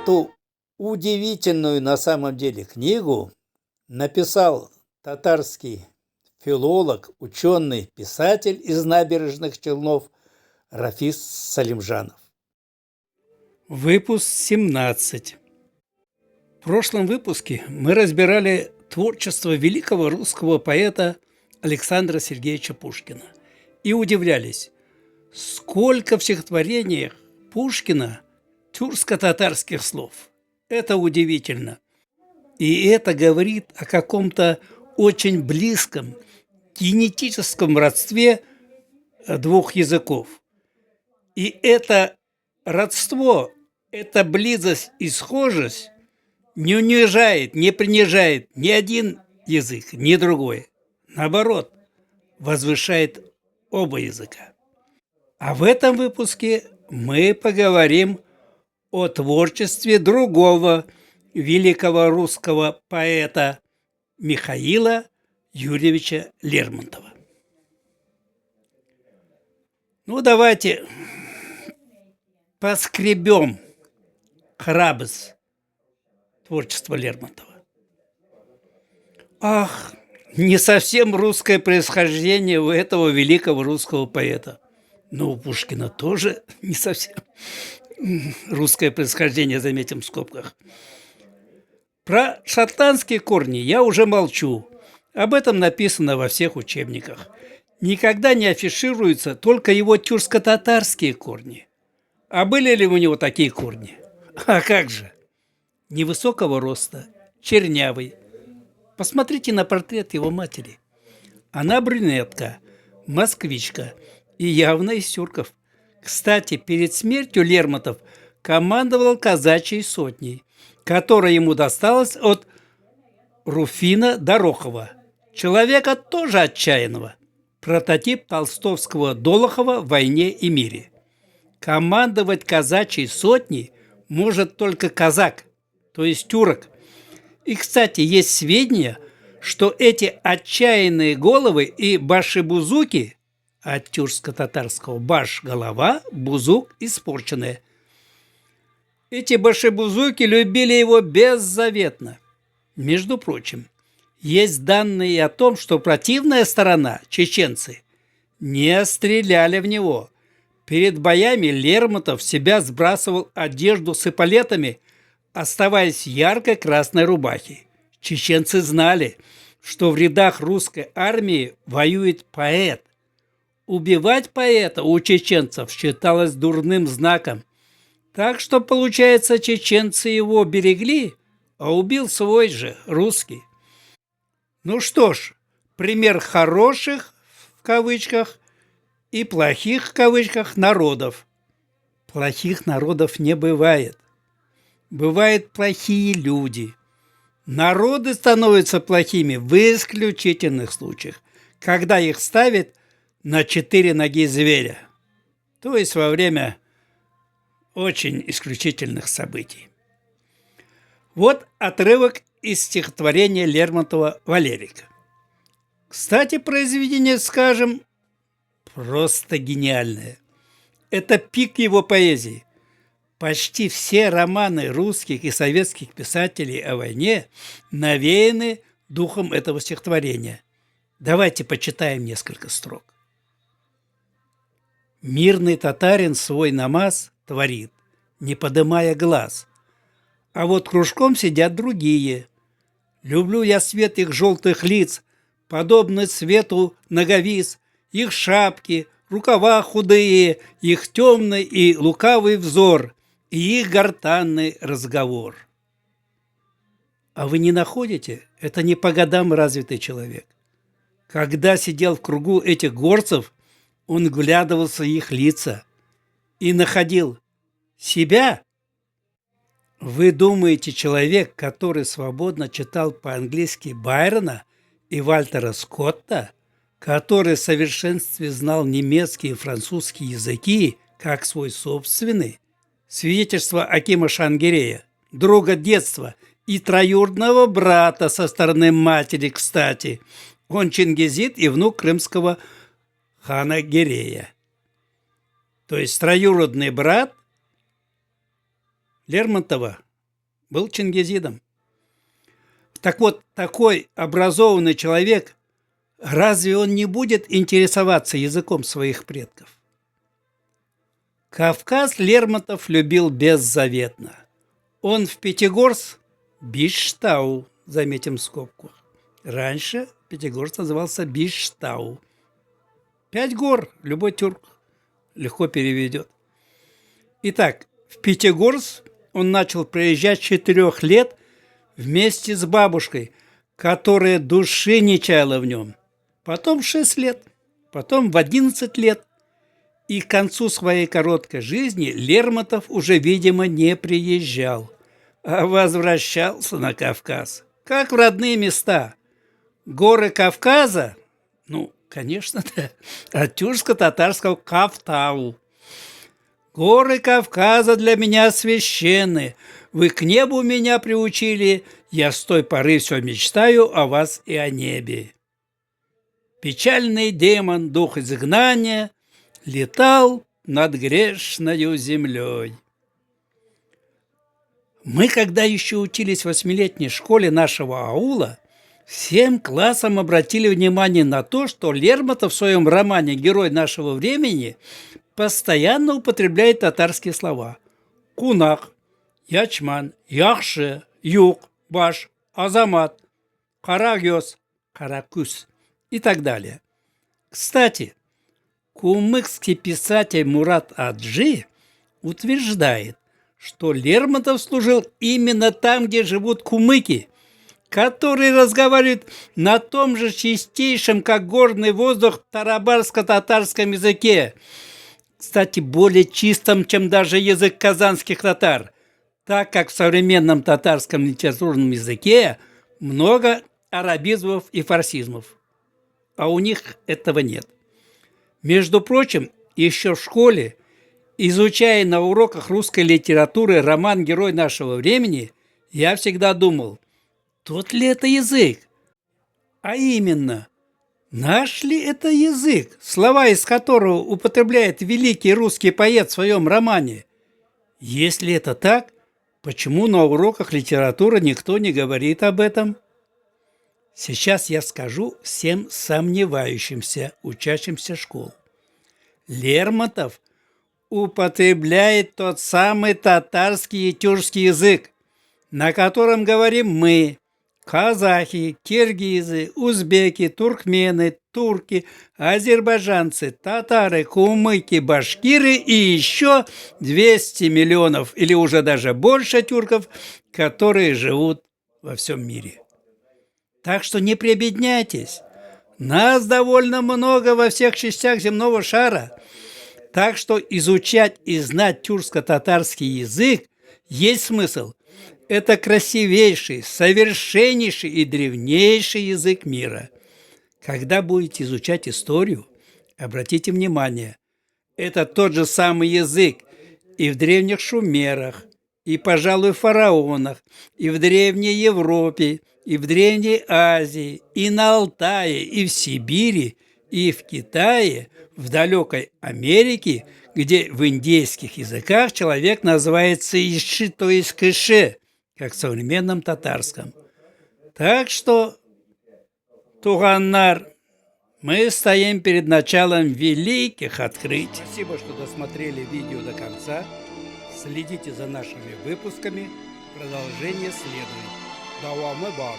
Эту удивительную на самом деле книгу написал татарский филолог, ученый, писатель из Набережных Челнов Рафис Салимжанов. Выпуск 17. В прошлом выпуске мы разбирали творчество великого русского поэта Александра Сергеевича Пушкина и удивлялись, сколько в стихотворениях Пушкина тюркско-татарских слов. Это удивительно. И это говорит о каком-то очень близком генетическом родстве двух языков. И это родство, эта близость и схожесть не унижает, не принижает ни один язык, ни другой. Наоборот, возвышает оба языка. А в этом выпуске мы поговорим о творчестве другого великого русского поэта Михаила Юрьевича Лермонтова. Ну, давайте поскребем храбрость творчества Лермонтова. Ах, не совсем русское происхождение у этого великого русского поэта. Но у Пушкина тоже не совсем русское происхождение, заметим в скобках. Про шотландские корни я уже молчу. Об этом написано во всех учебниках. Никогда не афишируются только его тюркско-татарские корни. А были ли у него такие корни? А как же? Невысокого роста, чернявый. Посмотрите на портрет его матери. Она брюнетка, москвичка и явно из тюрков. Кстати, перед смертью Лермонтов командовал казачьей сотней, которая ему досталась от Руфина Дорохова, человека тоже отчаянного, прототип толстовского Долохова в «Войне и мире». Командовать казачьей сотней может только казак, то есть тюрок. И, кстати, есть сведения, что эти отчаянные головы и башибузуки, от тюркско-татарского баш – голова, бузук – испорченная. Эти башибузуки любили его беззаветно. Между прочим, есть данные о том, что противная сторона, чеченцы, не стреляли в него. Перед боями Лермонтов в себя сбрасывал одежду с эполетами, оставаясь в яркой красной рубахе. Чеченцы знали, что в рядах русской армии воюет поэт. Убивать поэта у чеченцев считалось дурным знаком. Так что, получается, чеченцы его берегли, а убил свой же, русский. Ну что ж, пример хороших, в кавычках, и плохих, в кавычках, народов. Плохих народов не бывает. Бывают плохие люди. Народы становятся плохими в исключительных случаях, когда их ставят на 4 ноги зверя, то есть во время очень исключительных событий. Вот отрывок из стихотворения Лермонтова «Валерик». Кстати, произведение, скажем, просто гениальное. Это пик его поэзии. Почти все романы русских и советских писателей о войне навеяны духом этого стихотворения. Давайте почитаем несколько строк. Мирный татарин свой намаз творит, не подымая глаз. А вот кружком сидят другие. Люблю я свет их желтых лиц, подобный цвету ноговиц, их шапки, рукава худые, их темный и лукавый взор и их гортанный разговор. А вы не находите? Это не по годам развитый человек. Когда сидел в кругу этих горцев, он вглядывался в их лица и находил себя. Вы думаете, человек, который свободно читал по-английски Байрона и Вальтера Скотта, который в совершенстве знал немецкий и французский языки, как свой собственный, свидетельство Акима Шангирея, друга детства и троюродного брата со стороны матери, кстати, он чингизид и внук крымского хана Гирея. То есть троюродный брат Лермонтова был чингизидом. Так вот, такой образованный человек, разве он не будет интересоваться языком своих предков? Кавказ Лермонтов любил беззаветно. Он в Пятигорск Биштау, заметим в скобках. Раньше Пятигорск назывался Биштау. 5 гор, любой тюрк легко переведет. Итак, в Пятигорск он начал приезжать с 4 лет вместе с бабушкой, которая души не чаяла в нем. Потом в 6 лет, потом в 11 лет. И к концу своей короткой жизни Лермонтов уже, видимо, не приезжал, а возвращался на Кавказ, как в родные места. Горы Кавказа, ну, конечно, да, от тюркско-татарского Кафтау. Горы Кавказа для меня священны, вы к небу меня приучили, я с той поры все мечтаю о вас и о небе. Печальный демон, дух изгнания, летал над грешною землей. Мы, когда еще учились в 8-летней школе нашего аула, всем классом обратили внимание на то, что Лермонтов в своем романе «Герой нашего времени» постоянно употребляет татарские слова: кунак, ячман, яхше, юг, баш, азамат, карагёз, каракүс и так далее. Кстати, кумыкский писатель Мурат Аджи утверждает, что Лермонтов служил именно там, где живут кумыки, которые разговаривают на том же чистейшем, как горный воздух, тарабарско-татарском языке. Кстати, более чистом, чем даже язык казанских татар, так как в современном татарском литературном языке много арабизмов и фарсизмов, а у них этого нет. Между прочим, еще в школе, изучая на уроках русской литературы роман «Герой нашего времени», я всегда думал, тот ли это язык? А именно, наш ли это язык, слова из которого употребляет великий русский поэт в своем романе? Если это так, почему на уроках литературы никто не говорит об этом? Сейчас я скажу всем сомневающимся учащимся школ. Лермонтов употребляет тот самый татарский и тюркский язык, на котором говорим мы, казахи, киргизы, узбеки, туркмены, турки, азербайджанцы, татары, кумыки, башкиры и еще 200 миллионов или уже даже больше тюрков, которые живут во всем мире. Так что не прибедняйтесь. Нас довольно много во всех частях земного шара. Так что изучать и знать тюркско-татарский язык есть смысл. Это красивейший, совершеннейший и древнейший язык мира. Когда будете изучать историю, обратите внимание, это тот же самый язык и в древних шумерах, и, пожалуй, фараонах, и в Древней Европе, и в Древней Азии, и на Алтае, и в Сибири, и в Китае, в далекой Америке, где в индейских языках человек называется иши, то есть кыше, как в современном татарском. Так что, туганнар, мы стоим перед началом великих открытий. Спасибо, что досмотрели видео до конца. Следите за нашими выпусками. Продолжение следует. Давамы вам.